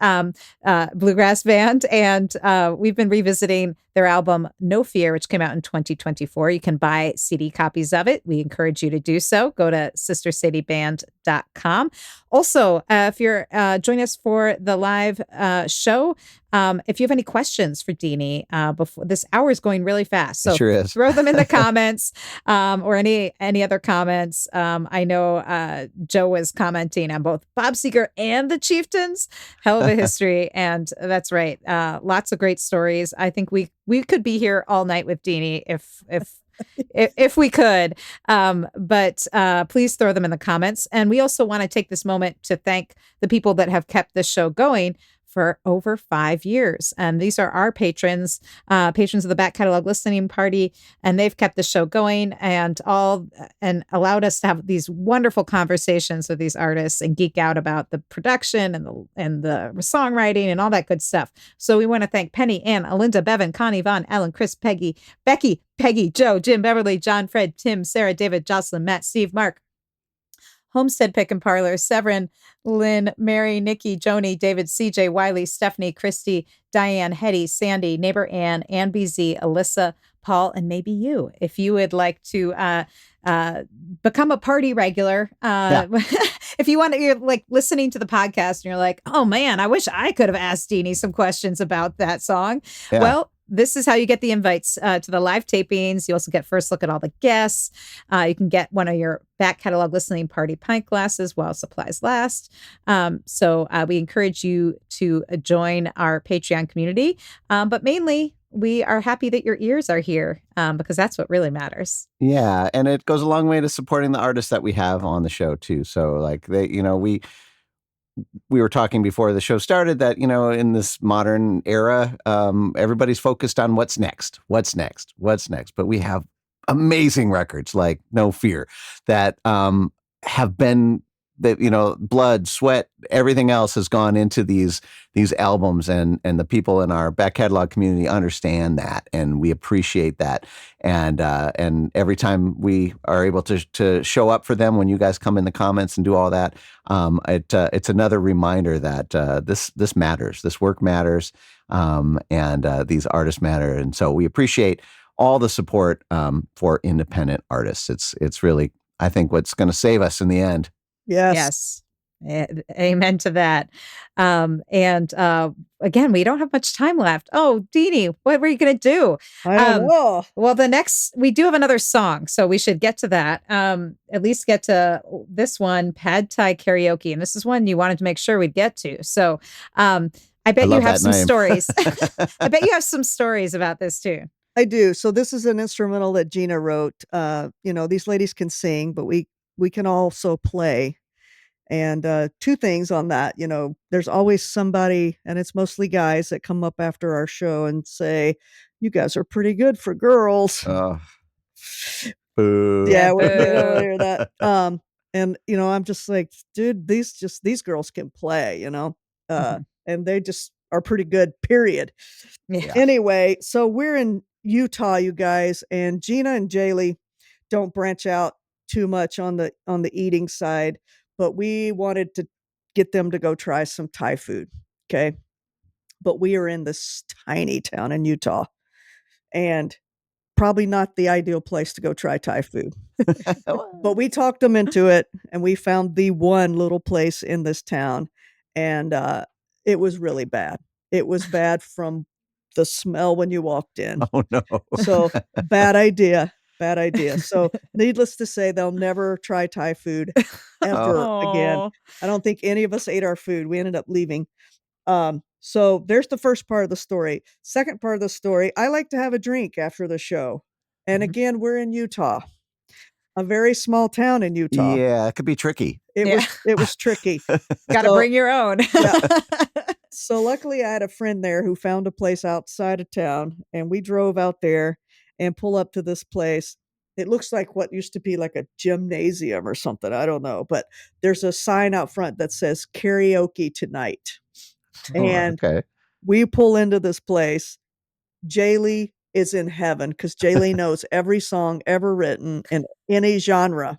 bluegrass band. And we've been revisiting their album, No Fear, which came out in 2024. You can buy CD copies of it. We encourage you to do so. Go to sistersadieband.com. Also, if you're joining us for the live show, if you have any questions for Deanie, before this hour is going really fast, so it sure is. Throw them in the comments, or any other comments. I know Joe was commenting on both Bob Seger and the Chieftains. Hell of a history, and that's right. Lots of great stories. I think we could be here all night with Deanie if we could. But please throw them in the comments. And we also want to take this moment to thank the people that have kept this show going for over 5 years. And these are our patrons of the Back Catalog Listening Party. And they've kept the show going and allowed us to have these wonderful conversations with these artists and geek out about the production and the songwriting and all that good stuff. So we want to thank Penny, Ann, Alinda, Bevan, Connie, Vaughn, Ellen, Chris, Peggy, Becky, Joe, Jim, Beverly, John, Fred, Tim, Sarah, David, Jocelyn, Matt, Steve, Mark, Homestead Pick and Parlor, Severin, Lynn, Mary, Nikki, Joni, David, CJ, Wiley, Stephanie, Christy, Diane, Hetty, Sandy, Neighbor Ann, BZ, Alyssa, Paul, and maybe you. If you would like to become a party regular, if you want to, you're like listening to the podcast and you're like, oh man, I wish I could have asked Deanie some questions about that song. Yeah. Well, this is how you get the invites to the live tapings. You also get first look at all the guests. You can get one of your Back Catalog Listening Party pint glasses while supplies last. So we encourage you to join our Patreon community. But mainly, we are happy that your ears are here because that's what really matters. Yeah. And it goes a long way to supporting the artists that we have on the show, too. So like we were talking before the show started that, in this modern era, everybody's focused on what's next. But we have amazing records like No Fear that have been that, blood, sweat, everything else has gone into these albums, and the people in our back catalog community understand that, and we appreciate that. And every time we are able to show up for them, when you guys come in the comments and do all that, it's another reminder that this matters, this work matters, and these artists matter. And so we appreciate all the support for independent artists. It's really, I think, what's going to save us in the end. Yes. Amen to that. Again, we don't have much time left. Oh, Deanie, what were you going to do? I don't know. Well, we do have another song, so we should get to that. At least get to this one, Pad Thai Karaoke. And this is one you wanted to make sure we'd get to. So I bet you have some stories. I bet you have some stories about this too. I do. So this is an instrumental that Gina wrote. These ladies can sing, but we can also play. And two things on that, there's always somebody, and it's mostly guys, that come up after our show and say, "You guys are pretty good for girls." Oh, boo. Yeah, we boo. don't hear that. And I'm just like, dude, these girls can play, and they just are pretty good, period. Yeah. Anyway, so we're in Utah, you guys, and Gina and Jaylee don't branch out too much on the eating side, but we wanted to get them to go try some Thai food. Okay. But we are in this tiny town in Utah, and probably not the ideal place to go try Thai food. But we talked them into it, and we found the one little place in this town, and it was really bad. It was bad from the smell when you walked in. Oh, no. So bad idea. So needless to say, they'll never try Thai food ever again. I don't think any of us ate our food. We ended up leaving. So there's the first part of the story. Second part of the story, I like to have a drink after the show. And again, we're in Utah, a very small town in Utah. Yeah, it could be tricky. It was tricky. Got to bring your own. Yeah. So luckily I had a friend there who found a place outside of town, and we drove out there and pull up to this place. It looks like what used to be like a gymnasium or something. I don't know, but there's a sign out front that says karaoke tonight. And we pull into this place. Jaylee is in heaven because Jaylee knows every song ever written in any genre.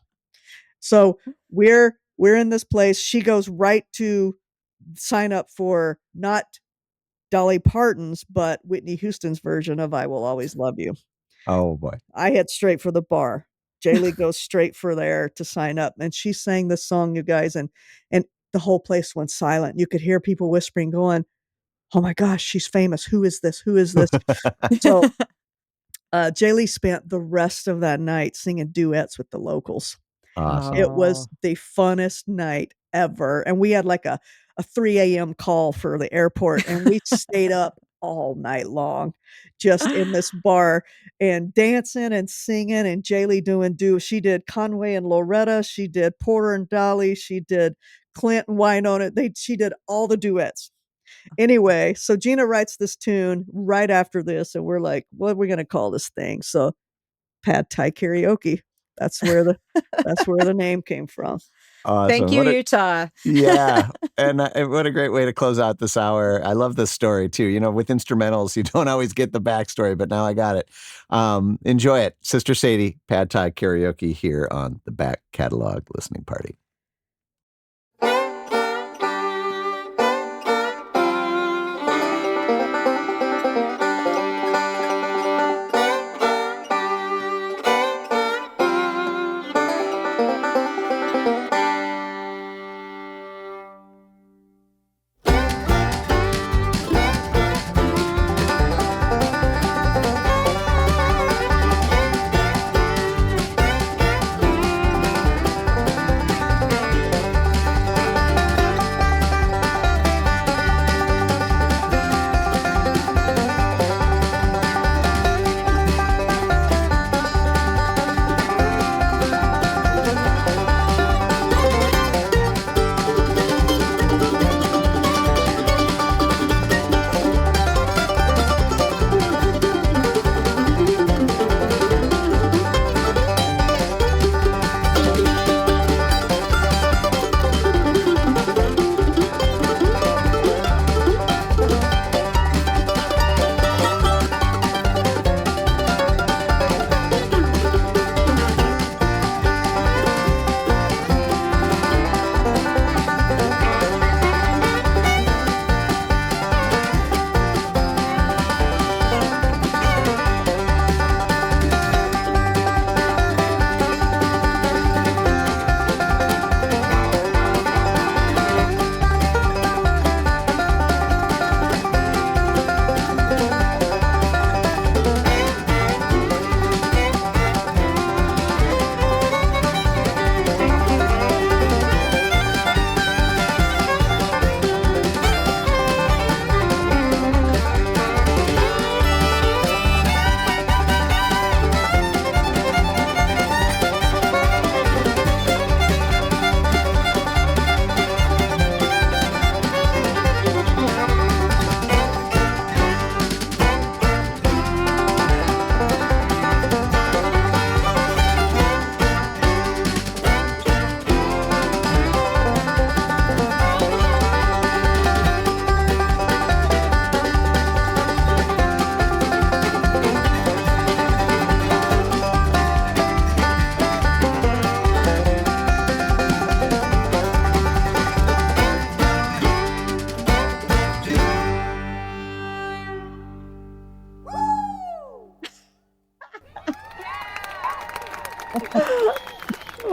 So we're in this place. She goes right to sign up for not Dolly Parton's, but Whitney Houston's version of I Will Always Love You. Oh, boy. I head straight for the bar. Jaylee goes straight for there to sign up. And she sang this song, you guys, and the whole place went silent. You could hear people whispering, going, "Oh my gosh, she's famous. Who is this? Who is this?" So Jaylee spent the rest of that night singing duets with the locals. Awesome. It was the funnest night ever. And we had like a 3 a.m. call for the airport, and we stayed up all night long just in this bar and dancing and singing, and Jaylee doing she did Conway and Loretta, she did Porter and Dolly, she did Clint and Wynonna. She did all the duets. Anyway, so Gina writes this tune right after this, and we're like, what are we going to call this thing? So Pad Thai Karaoke. That's where the name came from. Awesome. Thank you, Utah. Yeah. And what a great way to close out this hour. I love this story too. With instrumentals, you don't always get the backstory, but now I got it. Enjoy it. Sister Sadie, Pad Thai Karaoke here on the Back Catalog Listening Party.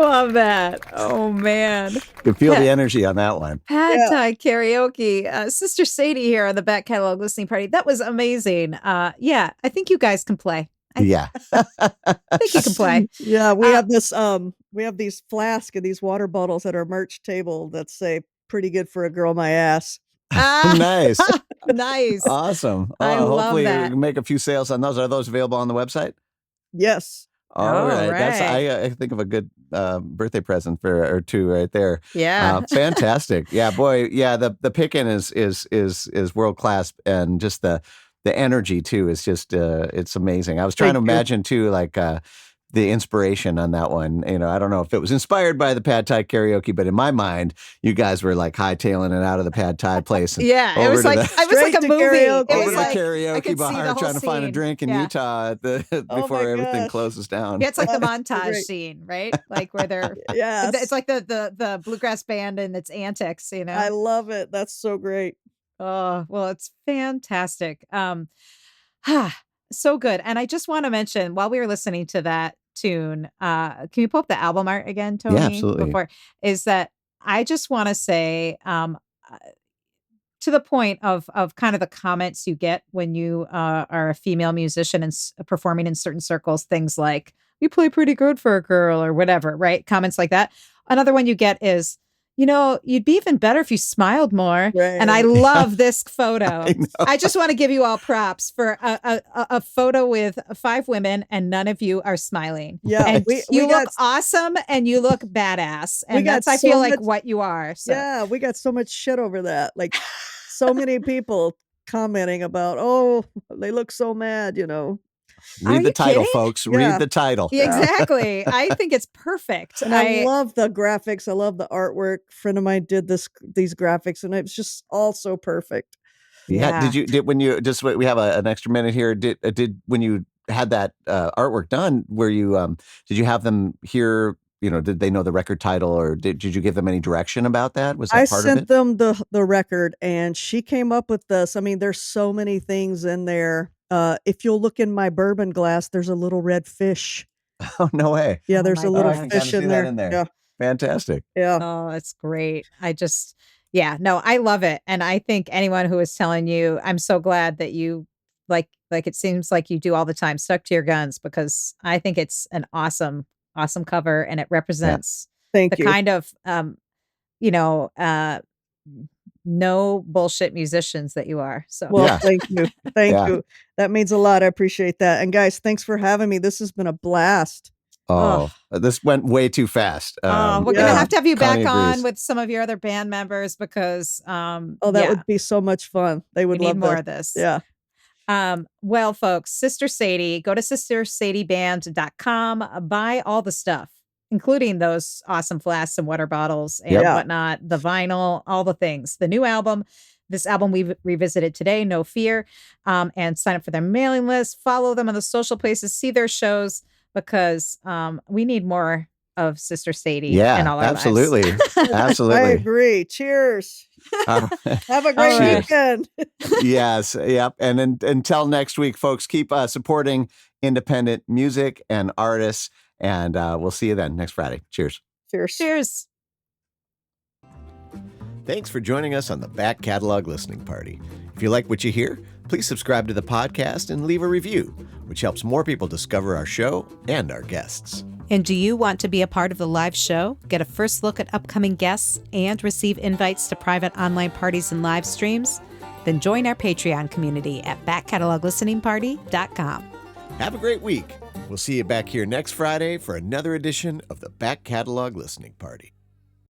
Love that. Oh, man. You can feel the energy on that one. Pad Yeah. Thai Karaoke. Sister Sadie here on the Back Catalog Listening Party. That was amazing. Yeah, I think you guys can play. Yeah. I think you can play. Yeah, we Uh, have we have these flasks and these water bottles at our merch table that say "pretty good for a girl, my ass." Nice. Nice. Awesome. I love hopefully that. we can make a few sales on those. Are those available on the website? Yes. All right. That's right. I think of a good birthday present or two right there. Yeah. Fantastic. Yeah, boy. Yeah, the pick-in is world class, and just the energy too is just it's amazing. I was trying Thank to you. imagine too, like the inspiration on that one. You know, I don't know if it was inspired by the Pad Thai Karaoke, but in my mind, you guys were like hightailing it out of the Pad Thai place. And Yeah, it over was to like the- it was like Straight a to movie. karaoke. It over was to Yeah. like the I karaoke could see the bar, whole trying to find a scene. drink in Yeah. Utah before my everything gosh. closes down. Yeah, it's like the That's so montage great. scene, right? Like where they're Yes. it's like the bluegrass band and its antics, you know. I love it. That's so great. Oh, well, it's fantastic. So good. And I just want to mention while we were listening to that tune, can you pull up the album art again, Tony? absolutely. Before is that I just want to say, to the point of kind of the comments you get when you are a female musician and performing in certain circles, things like "you play pretty good for a girl" or whatever, right? Comments like that. Another one you get is, "You know, you'd be even better if you smiled more." And I Right. love this photo. I know. I just want to give you all props for a photo with 5 women and none of you are smiling. Yeah, And we you got look awesome and you look badass. We And got that's, I so feel like, much- what you are. So. yeah, we got so much shit over that. Like so many people commenting about, "Oh, they look so mad," you know. Are Read the you title, kidding? folks. Yeah. Read the title. Exactly. I think it's perfect. And I love the graphics. I love the artwork. A friend of mine did these graphics, and it was just all so perfect. Yeah. Did when you just we have an extra minute here? Did when you had that artwork done? Were you did you have them hear? You know, did they know the record title, or did you give them any direction about that? Was that I part of sent it? them the record, and she came up with this. I mean, there's so many things in there. If you'll look in my bourbon glass, there's a little red fish. Oh, no way. Yeah, Oh there's my a little I can fish kinda see in that there. in there. Yeah, Fantastic. yeah. Oh, it's great. Yeah, no, I love it. And I think anyone who is telling you, I'm so glad that you like it seems like you do all the time, stuck to your guns, because I think it's an awesome cover and it represents Thank the you. kind of you know, no bullshit musicians that you are. So Well, Yeah. thank you. Thank Yeah. you. That means a lot. I appreciate that. And guys, thanks for having me. This has been a blast. Oh, this went way too fast. we're gonna Yeah. have you back Connie on agrees. with some of your other band members because Oh, that would be so much fun. They we would need love more that. of this. Yeah. Well, folks, Sister Sadie, go to sistersadieband.com, buy all the stuff, including those awesome flasks and water bottles and Yep. whatnot, the vinyl, all the things. The new album, this album we've revisited today, No Fear, and sign up for their mailing list, follow them on the social places, see their shows, because we need more of Sister Sadie in Yeah, all our absolutely. lives. I Absolutely. agree. Cheers. Uh, Have a great right. weekend. yes. Yep. And until next week, folks, keep supporting independent music and artists. And we'll see you then next Friday. Cheers. Cheers. Cheers. Thanks for joining us on the Back Catalog Listening Party. If you like what you hear, please subscribe to the podcast and leave a review, which helps more people discover our show and our guests. And do you want to be a part of the live show, get a first look at upcoming guests, and receive invites to private online parties and live streams? Then join our Patreon community at backcataloglisteningparty.com. Have a great week. We'll see you back here next Friday for another edition of the Back Catalog Listening Party.